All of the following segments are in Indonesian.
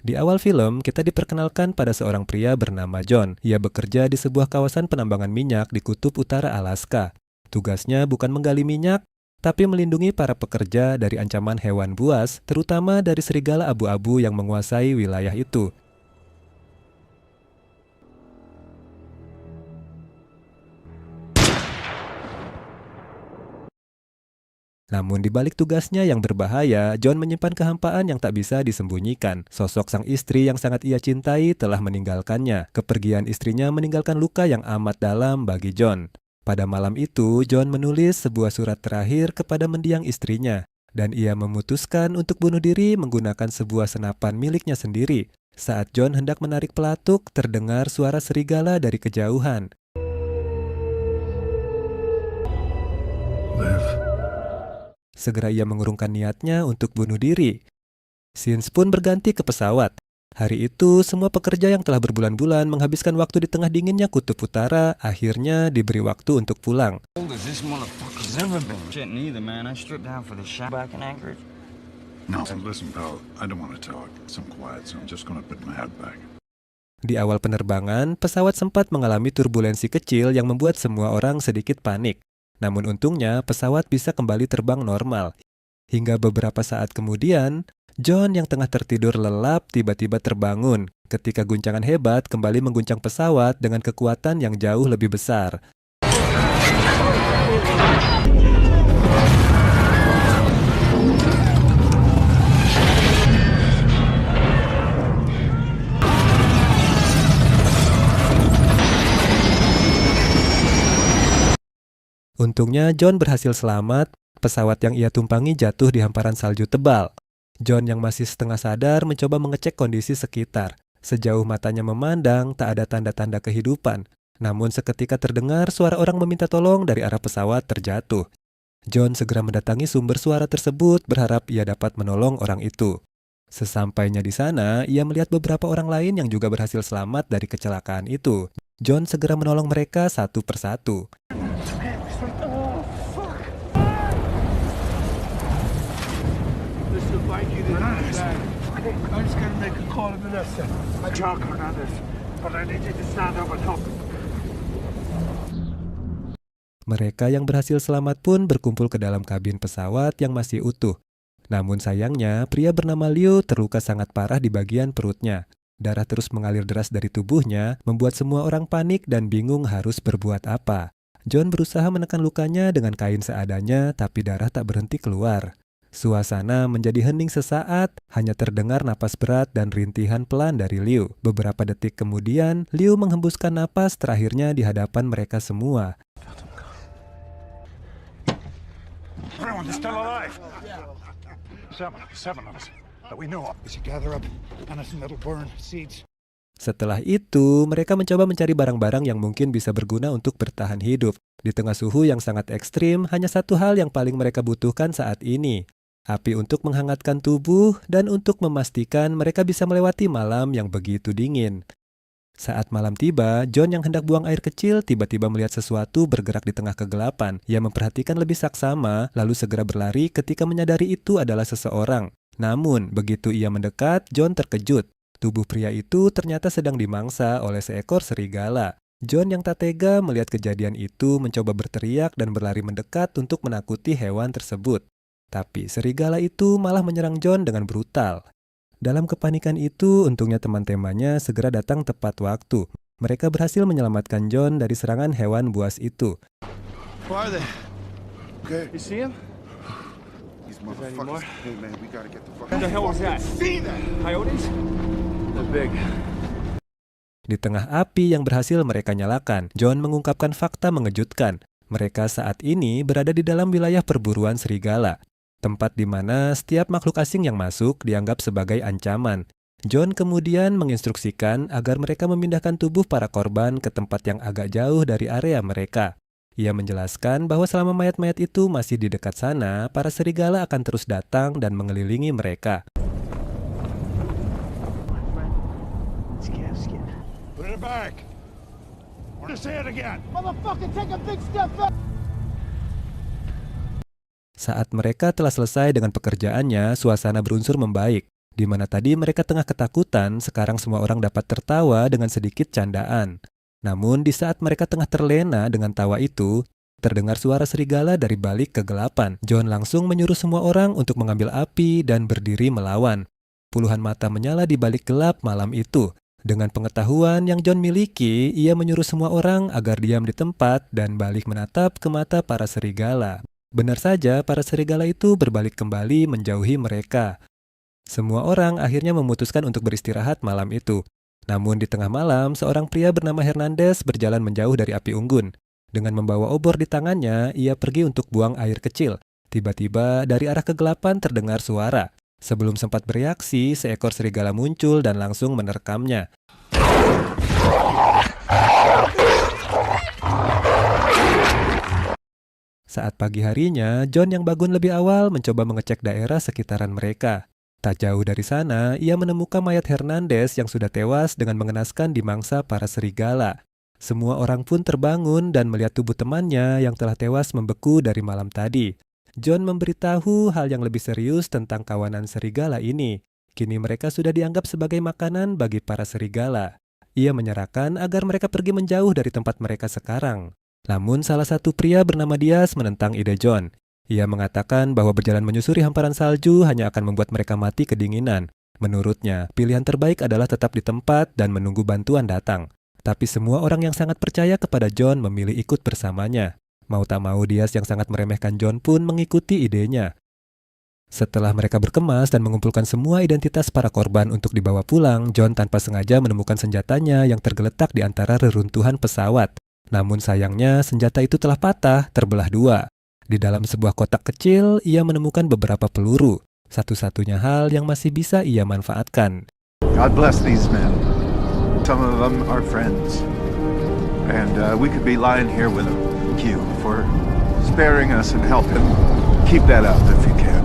Di awal film, kita diperkenalkan pada seorang pria bernama John. Ia bekerja di sebuah kawasan penambangan minyak di kutub utara Alaska. Tugasnya bukan menggali minyak, tapi melindungi para pekerja dari ancaman hewan buas, terutama dari serigala abu-abu yang menguasai wilayah itu. Namun di balik tugasnya yang berbahaya, John menyimpan kehampaan yang tak bisa disembunyikan. Sosok sang istri yang sangat ia cintai telah meninggalkannya. Kepergian istrinya meninggalkan luka yang amat dalam bagi John. Pada malam itu, John menulis sebuah surat terakhir kepada mendiang istrinya. Dan ia memutuskan untuk bunuh diri menggunakan sebuah senapan miliknya sendiri. Saat John hendak menarik pelatuk, terdengar suara serigala dari kejauhan. Segera ia mengurungkan niatnya untuk bunuh diri. Scenes pun berganti ke pesawat. Hari itu, semua pekerja yang telah berbulan-bulan menghabiskan waktu di tengah dinginnya kutub utara akhirnya diberi waktu untuk pulang. Di awal penerbangan, pesawat sempat mengalami turbulensi kecil yang membuat semua orang sedikit panik. Namun untungnya pesawat bisa kembali terbang normal. Hingga beberapa saat kemudian, John yang tengah tertidur lelap tiba-tiba terbangun ketika guncangan hebat kembali mengguncang pesawat dengan kekuatan yang jauh lebih besar. Untungnya John berhasil selamat, pesawat yang ia tumpangi jatuh di hamparan salju tebal. John yang masih setengah sadar mencoba mengecek kondisi sekitar. Sejauh matanya memandang, tak ada tanda-tanda kehidupan. Namun seketika terdengar suara orang meminta tolong dari arah pesawat terjatuh. John segera mendatangi sumber suara tersebut berharap ia dapat menolong orang itu. Sesampainya di sana, ia melihat beberapa orang lain yang juga berhasil selamat dari kecelakaan itu. John segera menolong mereka satu persatu. Mereka yang berhasil selamat pun berkumpul ke dalam kabin pesawat yang masih utuh. Namun sayangnya, pria bernama Liu terluka sangat parah di bagian perutnya. Darah terus mengalir deras dari tubuhnya, membuat semua orang panik dan bingung harus berbuat apa. John berusaha menekan lukanya dengan kain seadanya, tapi darah tak berhenti keluar. Suasana menjadi hening sesaat, hanya terdengar napas berat dan rintihan pelan dari Liu. Beberapa detik kemudian, Liu menghembuskan napas terakhirnya di hadapan mereka semua. Setelah itu, mereka mencoba mencari barang-barang yang mungkin bisa berguna untuk bertahan hidup. Di tengah suhu yang sangat ekstrim, hanya satu hal yang paling mereka butuhkan saat ini. Api untuk menghangatkan tubuh dan untuk memastikan mereka bisa melewati malam yang begitu dingin. Saat malam tiba, John yang hendak buang air kecil tiba-tiba melihat sesuatu bergerak di tengah kegelapan. Ia memperhatikan lebih saksama, lalu segera berlari ketika menyadari itu adalah seseorang. Namun, begitu ia mendekat, John terkejut. Tubuh pria itu ternyata sedang dimangsa oleh seekor serigala. John yang tak tega melihat kejadian itu mencoba berteriak dan berlari mendekat untuk menakuti hewan tersebut. Tapi serigala itu malah menyerang John dengan brutal. Dalam kepanikan itu, untungnya teman-temannya segera datang tepat waktu. Mereka berhasil menyelamatkan John dari serangan hewan buas itu. Di tengah api yang berhasil mereka nyalakan, John mengungkapkan fakta mengejutkan. Mereka saat ini berada di dalam wilayah perburuan serigala. Tempat di mana setiap makhluk asing yang masuk dianggap sebagai ancaman. John kemudian menginstruksikan agar mereka memindahkan tubuh para korban ke tempat yang agak jauh dari area mereka. Ia menjelaskan bahwa selama mayat-mayat itu masih di dekat sana, para serigala akan terus datang dan mengelilingi mereka. Saat mereka telah selesai dengan pekerjaannya, suasana berunsur membaik. Di mana tadi mereka tengah ketakutan, sekarang semua orang dapat tertawa dengan sedikit candaan. Namun di saat mereka tengah terlena dengan tawa itu, terdengar suara serigala dari balik kegelapan. John langsung menyuruh semua orang untuk mengambil api dan berdiri melawan. Puluhan mata menyala di balik gelap malam itu. Dengan pengetahuan yang John miliki, ia menyuruh semua orang agar diam di tempat dan balik menatap ke mata para serigala. Benar saja, para serigala itu berbalik kembali menjauhi mereka. Semua orang akhirnya memutuskan untuk beristirahat malam itu. Namun di tengah malam, seorang pria bernama Hernandez berjalan menjauh dari api unggun. Dengan membawa obor di tangannya, ia pergi untuk buang air kecil. Tiba-tiba dari arah kegelapan terdengar suara. Sebelum sempat bereaksi, seekor serigala muncul dan langsung menerkamnya. Saat pagi harinya, John yang bangun lebih awal mencoba mengecek daerah sekitaran mereka. Tak jauh dari sana, ia menemukan mayat Hernandez yang sudah tewas dengan mengenaskan di mangsa para serigala. Semua orang pun terbangun dan melihat tubuh temannya yang telah tewas membeku dari malam tadi. John memberitahu hal yang lebih serius tentang kawanan serigala ini. Kini mereka sudah dianggap sebagai makanan bagi para serigala. Ia menyarankan agar mereka pergi menjauh dari tempat mereka sekarang. Namun salah satu pria bernama Diaz menentang ide John. Ia mengatakan bahwa berjalan menyusuri hamparan salju hanya akan membuat mereka mati kedinginan. Menurutnya, pilihan terbaik adalah tetap di tempat dan menunggu bantuan datang. Tapi semua orang yang sangat percaya kepada John memilih ikut bersamanya. Mau tak mau, Diaz yang sangat meremehkan John pun mengikuti idenya. Setelah mereka berkemas dan mengumpulkan semua identitas para korban untuk dibawa pulang, John tanpa sengaja menemukan senjatanya yang tergeletak di antara reruntuhan pesawat. Namun sayangnya, senjata itu telah patah, terbelah dua. Di dalam sebuah kotak kecil, ia menemukan beberapa peluru. Satu-satunya hal yang masih bisa ia manfaatkan. God bless these men. Some of them are friends. And we could be lying here with them. Thank you for sparing us and helping. Keep that up if you can.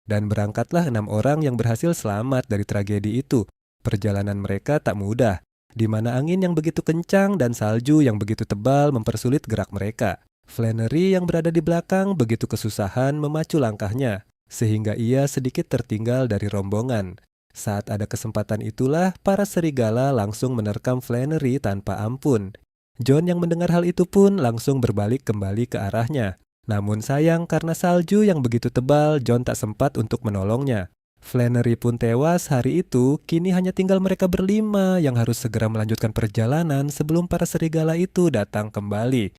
Dan berangkatlah 6 orang yang berhasil selamat dari tragedi itu. Perjalanan mereka tak mudah, di mana angin yang begitu kencang dan salju yang begitu tebal mempersulit gerak mereka. Flannery yang berada di belakang begitu kesusahan memacu langkahnya, sehingga ia sedikit tertinggal dari rombongan. Saat ada kesempatan itulah, para serigala langsung menerkam Flannery tanpa ampun. John yang mendengar hal itu pun langsung berbalik kembali ke arahnya. Namun sayang karena salju yang begitu tebal, John tak sempat untuk menolongnya. Flannery pun tewas hari itu, kini hanya tinggal mereka berlima yang harus segera melanjutkan perjalanan sebelum para serigala itu datang kembali.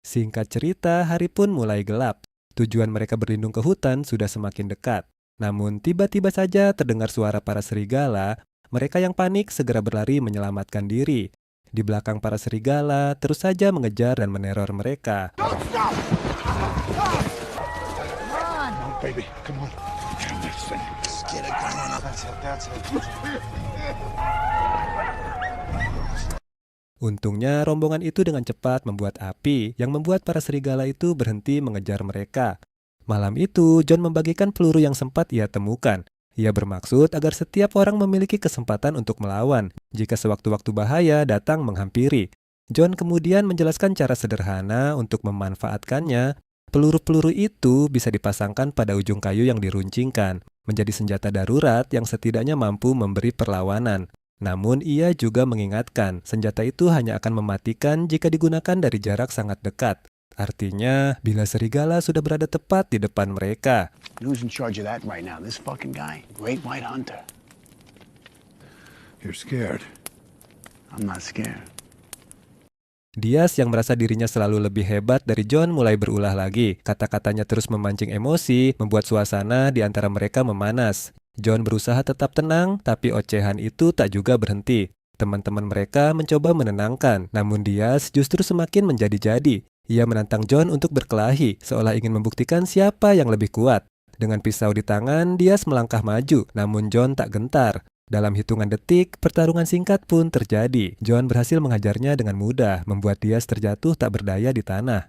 Singkat cerita, hari pun mulai gelap. Tujuan mereka berlindung ke hutan sudah semakin dekat. Namun tiba-tiba saja terdengar suara para serigala. Mereka yang panik segera berlari menyelamatkan diri. Di belakang para serigala terus saja mengejar dan meneror mereka. Don't stop! Run! Oh, baby, come on. Damn this thing. Just get it going. That's it. Untungnya rombongan itu dengan cepat membuat api yang membuat para serigala itu berhenti mengejar mereka. Malam itu, John membagikan peluru yang sempat ia temukan. Ia bermaksud agar setiap orang memiliki kesempatan untuk melawan jika sewaktu-waktu bahaya datang menghampiri. John kemudian menjelaskan cara sederhana untuk memanfaatkannya. Peluru-peluru itu bisa dipasangkan pada ujung kayu yang diruncingkan, menjadi senjata darurat yang setidaknya mampu memberi perlawanan. Namun ia juga mengingatkan, senjata itu hanya akan mematikan jika digunakan dari jarak sangat dekat. Artinya, bila serigala sudah berada tepat di depan mereka. Who's in charge of that right now? This fucking guy, Great White Hunter. You're scared. I'm not scared. Diaz yang merasa dirinya selalu lebih hebat dari John mulai berulah lagi. Kata-katanya terus memancing emosi, membuat suasana di antara mereka memanas. John berusaha tetap tenang, tapi ocehan itu tak juga berhenti. Teman-teman mereka mencoba menenangkan, namun Diaz justru semakin menjadi-jadi. Ia menantang John untuk berkelahi, seolah ingin membuktikan siapa yang lebih kuat. Dengan pisau di tangan, Diaz melangkah maju, namun John tak gentar. Dalam hitungan detik, pertarungan singkat pun terjadi. John berhasil menghajarnya dengan mudah, membuat Diaz terjatuh tak berdaya di tanah.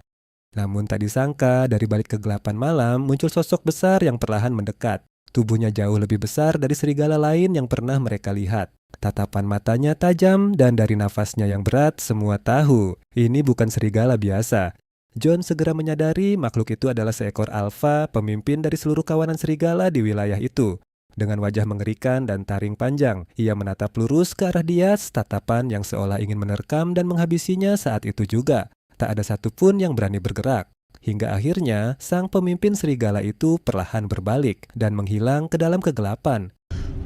Namun tak disangka, dari balik kegelapan malam muncul sosok besar yang perlahan mendekat. Tubuhnya jauh lebih besar dari serigala lain yang pernah mereka lihat. Tatapan matanya tajam dan dari nafasnya yang berat semua tahu, ini bukan serigala biasa. John segera menyadari makhluk itu adalah seekor alfa, pemimpin dari seluruh kawanan serigala di wilayah itu. Dengan wajah mengerikan dan taring panjang, ia menatap lurus ke arah Diaz, tatapan yang seolah ingin menerkam dan menghabisinya saat itu juga. Tak ada satupun yang berani bergerak. Hingga akhirnya, sang pemimpin serigala itu perlahan berbalik dan menghilang ke dalam kegelapan.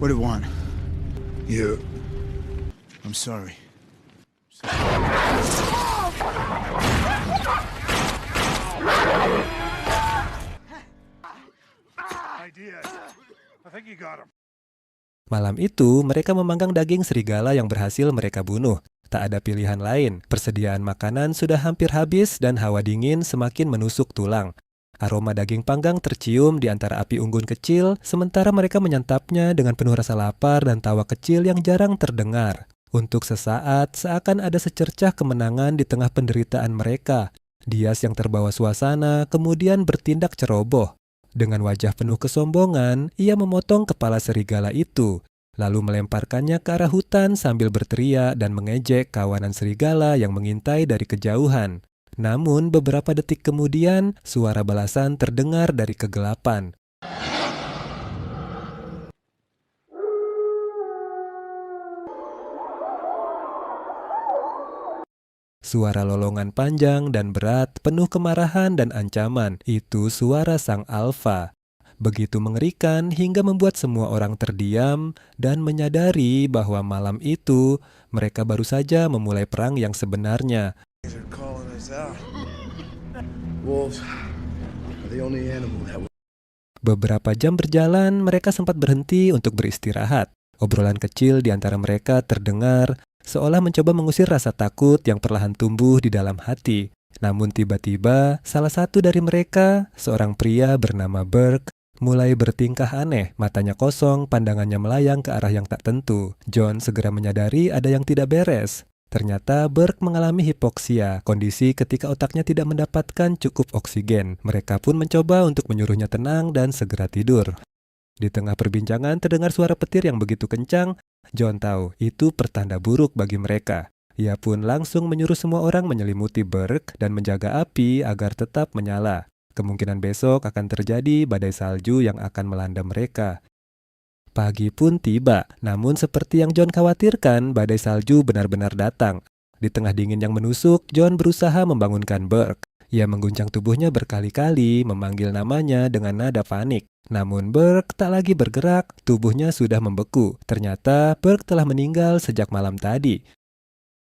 What do you want? You. I'm sorry. Ideas. I think you got him. Malam itu, mereka memanggang daging serigala yang berhasil mereka bunuh. Tak ada pilihan lain, persediaan makanan sudah hampir habis dan hawa dingin semakin menusuk tulang. Aroma daging panggang tercium di antara api unggun kecil, sementara mereka menyantapnya dengan penuh rasa lapar dan tawa kecil yang jarang terdengar. Untuk sesaat, seakan ada secercah kemenangan di tengah penderitaan mereka. Diaz yang terbawa suasana kemudian bertindak ceroboh. Dengan wajah penuh kesombongan, ia memotong kepala serigala itu, lalu melemparkannya ke arah hutan sambil berteriak dan mengejek kawanan serigala yang mengintai dari kejauhan. Namun beberapa detik kemudian, suara balasan terdengar dari kegelapan. Suara lolongan panjang dan berat, penuh kemarahan dan ancaman. Itu suara sang alfa. Begitu mengerikan hingga membuat semua orang terdiam dan menyadari bahwa malam itu mereka baru saja memulai perang yang sebenarnya. They're calling us out. Wolves are the only animal that will... Beberapa jam berjalan, mereka sempat berhenti untuk beristirahat. Obrolan kecil di antara mereka terdengar, seolah mencoba mengusir rasa takut yang perlahan tumbuh di dalam hati. Namun tiba-tiba, salah satu dari mereka, seorang pria bernama Burke, mulai bertingkah aneh, matanya kosong, pandangannya melayang ke arah yang tak tentu. John segera menyadari ada yang tidak beres. Ternyata Burke mengalami hipoksia, kondisi ketika otaknya tidak mendapatkan cukup oksigen. Mereka pun mencoba untuk menyuruhnya tenang dan segera tidur. Di tengah perbincangan terdengar suara petir yang begitu kencang. John tahu itu pertanda buruk bagi mereka. Ia pun langsung menyuruh semua orang menyelimuti Burke dan menjaga api agar tetap menyala. Kemungkinan besok akan terjadi badai salju yang akan melanda mereka. Pagi pun tiba, namun seperti yang John khawatirkan, badai salju benar-benar datang. Di tengah dingin yang menusuk, John berusaha membangunkan Burke. Ia mengguncang tubuhnya berkali-kali, memanggil namanya dengan nada panik. Namun Burke tak lagi bergerak, tubuhnya sudah membeku. Ternyata Burke telah meninggal sejak malam tadi.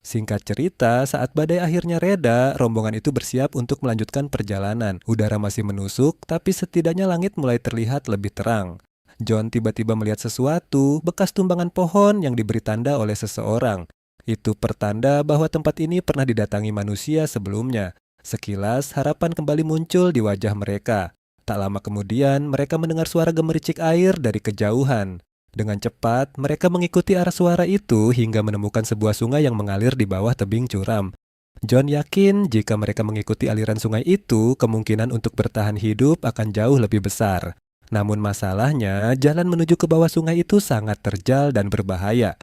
Singkat cerita, saat badai akhirnya reda, rombongan itu bersiap untuk melanjutkan perjalanan. Udara masih menusuk, tapi setidaknya langit mulai terlihat lebih terang. John tiba-tiba melihat sesuatu, bekas tumbangan pohon yang diberi tanda oleh seseorang. Itu pertanda bahwa tempat ini pernah didatangi manusia sebelumnya. Sekilas, harapan kembali muncul di wajah mereka. Tak lama kemudian, mereka mendengar suara gemericik air dari kejauhan. Dengan cepat, mereka mengikuti arah suara itu hingga menemukan sebuah sungai yang mengalir di bawah tebing curam. John yakin jika mereka mengikuti aliran sungai itu, kemungkinan untuk bertahan hidup akan jauh lebih besar. Namun masalahnya, jalan menuju ke bawah sungai itu sangat terjal dan berbahaya.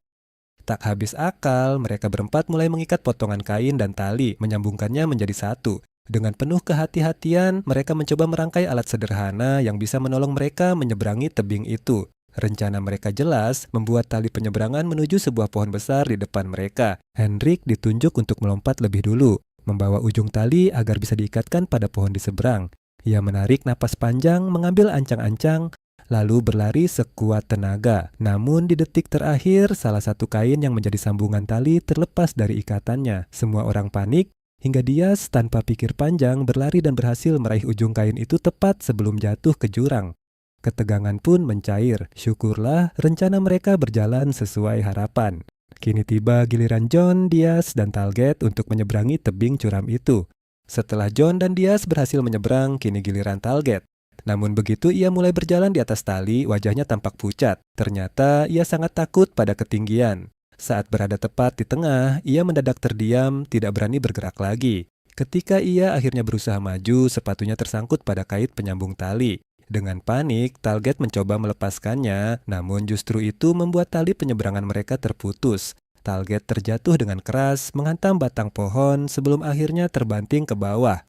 Tak habis akal, mereka berempat mulai mengikat potongan kain dan tali, menyambungkannya menjadi satu. Dengan penuh kehati-hatian, mereka mencoba merangkai alat sederhana yang bisa menolong mereka menyeberangi tebing itu. Rencana mereka jelas, membuat tali penyeberangan menuju sebuah pohon besar di depan mereka. Hendrik ditunjuk untuk melompat lebih dulu, membawa ujung tali agar bisa diikatkan pada pohon di seberang. Ia menarik napas panjang, mengambil ancang-ancang, lalu berlari sekuat tenaga. Namun di detik terakhir, salah satu kain yang menjadi sambungan tali terlepas dari ikatannya. Semua orang panik, hingga Diaz tanpa pikir panjang berlari dan berhasil meraih ujung kain itu tepat sebelum jatuh ke jurang. Ketegangan pun mencair. Syukurlah rencana mereka berjalan sesuai harapan. Kini tiba giliran John, Diaz, dan Talget untuk menyeberangi tebing curam itu. Setelah John dan Diaz berhasil menyeberang, kini giliran Talget. Namun begitu ia mulai berjalan di atas tali, wajahnya tampak pucat. Ternyata ia sangat takut pada ketinggian. Saat berada tepat di tengah, ia mendadak terdiam, tidak berani bergerak lagi. Ketika ia akhirnya berusaha maju, sepatunya tersangkut pada kait penyambung tali. Dengan panik, Talget mencoba melepaskannya, namun justru itu membuat tali penyeberangan mereka terputus. Talget terjatuh dengan keras, menghantam batang pohon sebelum akhirnya terbanting ke bawah.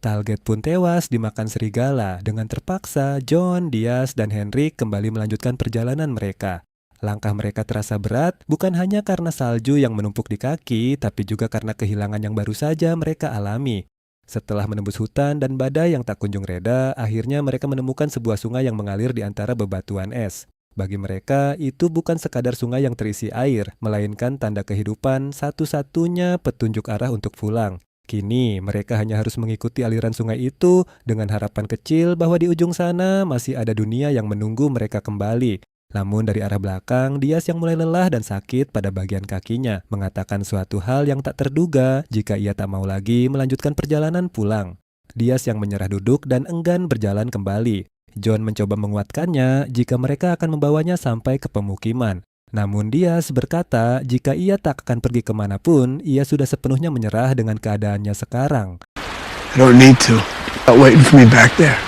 Talget pun tewas dimakan serigala. Dengan terpaksa, John, Diaz, dan Henrik kembali melanjutkan perjalanan mereka. Langkah mereka terasa berat, bukan hanya karena salju yang menumpuk di kaki, tapi juga karena kehilangan yang baru saja mereka alami. Setelah menembus hutan dan badai yang tak kunjung reda, akhirnya mereka menemukan sebuah sungai yang mengalir di antara bebatuan es. Bagi mereka, itu bukan sekadar sungai yang terisi air, melainkan tanda kehidupan, satu-satunya petunjuk arah untuk pulang. Kini, mereka hanya harus mengikuti aliran sungai itu dengan harapan kecil bahwa di ujung sana masih ada dunia yang menunggu mereka kembali. Namun dari arah belakang, Diaz yang mulai lelah dan sakit pada bagian kakinya, mengatakan suatu hal yang tak terduga jika ia tak mau lagi melanjutkan perjalanan pulang. Diaz yang menyerah duduk dan enggan berjalan kembali. John mencoba menguatkannya jika mereka akan membawanya sampai ke pemukiman. Namun Diaz berkata jika ia tak akan pergi kemanapun, ia sudah sepenuhnya menyerah dengan keadaannya sekarang. I don't need to. Not waiting for me back there.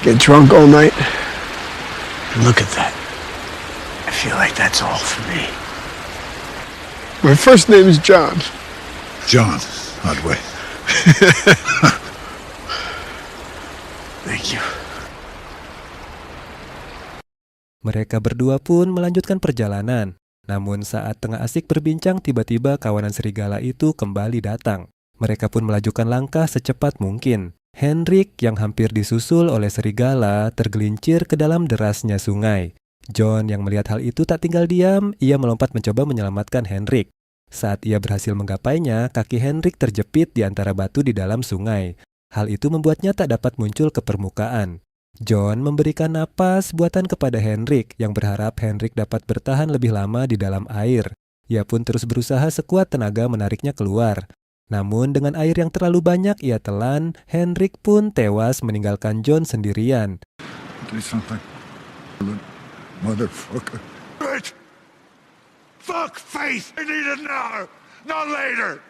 Get drunk all night. And look at that. I feel like that's all for me. My first name is John. John Otway. Thank you. Mereka berdua pun melanjutkan perjalanan. Namun saat tengah asik berbincang, tiba-tiba kawanan serigala itu kembali datang. Mereka pun melajukan langkah secepat mungkin. Henrik yang hampir disusul oleh serigala tergelincir ke dalam derasnya sungai. John yang melihat hal itu tak tinggal diam, ia melompat mencoba menyelamatkan Henrik. Saat ia berhasil menggapainya, kaki Henrik terjepit di antara batu di dalam sungai. Hal itu membuatnya tak dapat muncul ke permukaan. John memberikan napas buatan kepada Henrik yang berharap Henrik dapat bertahan lebih lama di dalam air. Ia pun terus berusaha sekuat tenaga menariknya keluar. Namun dengan air yang terlalu banyak ia telan, Henrik pun tewas meninggalkan John sendirian. Do something. Motherfucker. Bitch! Fuck Faith! I need it now, not later!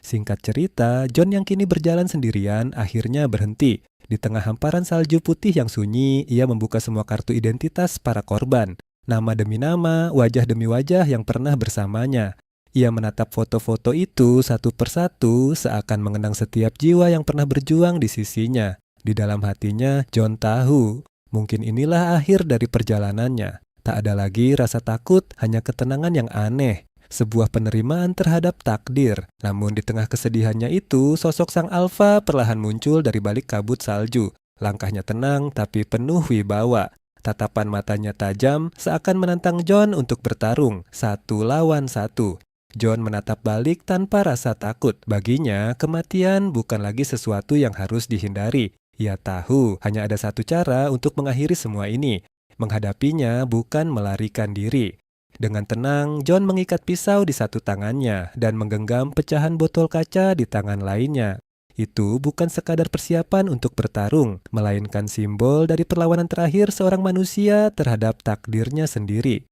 Singkat cerita, John yang kini berjalan sendirian akhirnya berhenti. Di tengah hamparan salju putih yang sunyi, ia membuka semua kartu identitas para korban. Nama demi nama, wajah demi wajah yang pernah bersamanya. Ia menatap foto-foto itu satu persatu seakan mengenang setiap jiwa yang pernah berjuang di sisinya. Di dalam hatinya, John tahu, mungkin inilah akhir dari perjalanannya. Tak ada lagi rasa takut, hanya ketenangan yang aneh. Sebuah penerimaan terhadap takdir. Namun di tengah kesedihannya itu, sosok sang alfa perlahan muncul dari balik kabut salju. Langkahnya tenang tapi penuh wibawa. Tatapan matanya tajam seakan menantang John untuk bertarung, 1 lawan 1. John menatap balik tanpa rasa takut. Baginya, kematian bukan lagi sesuatu yang harus dihindari. Ia tahu hanya ada satu cara untuk mengakhiri semua ini. Menghadapinya bukan melarikan diri. Dengan tenang, John mengikat pisau di satu tangannya dan menggenggam pecahan botol kaca di tangan lainnya. Itu bukan sekadar persiapan untuk bertarung, melainkan simbol dari perlawanan terakhir seorang manusia terhadap takdirnya sendiri.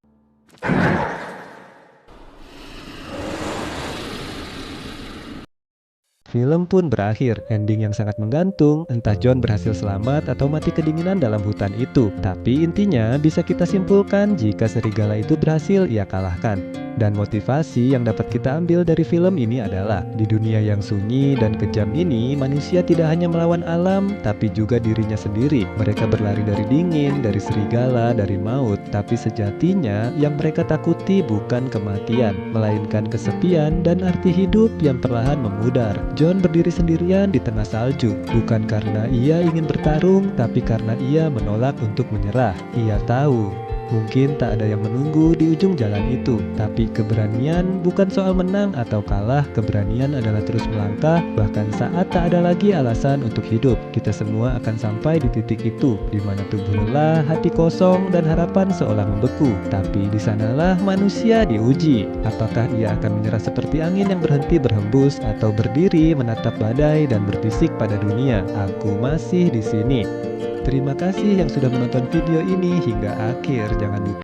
Film pun berakhir, ending yang sangat menggantung, entah John berhasil selamat atau mati kedinginan dalam hutan itu. Tapi intinya bisa kita simpulkan jika serigala itu berhasil ia kalahkan. Dan motivasi yang dapat kita ambil dari film ini adalah, di dunia yang sunyi dan kejam ini, manusia tidak hanya melawan alam, tapi juga dirinya sendiri. Mereka berlari dari dingin, dari serigala, dari maut, tapi sejatinya yang mereka takuti bukan kematian, melainkan kesepian dan arti hidup yang perlahan memudar. John berdiri sendirian di tengah salju, bukan karena ia ingin bertarung, tapi karena ia menolak untuk menyerah. Ia tahu mungkin tak ada yang menunggu di ujung jalan itu, tapi keberanian bukan soal menang atau kalah. Keberanian adalah terus melangkah, bahkan saat tak ada lagi alasan untuk hidup. Kita semua akan sampai di titik itu, di mana tubuh lelah, hati kosong, dan harapan seolah membeku. Tapi di sanalah manusia diuji. Apakah ia akan menyerah seperti angin yang berhenti berhembus, atau berdiri menatap badai dan berbisik pada dunia, "Aku masih di sini." Terima kasih yang sudah menonton video ini hingga akhir. Jangan lupa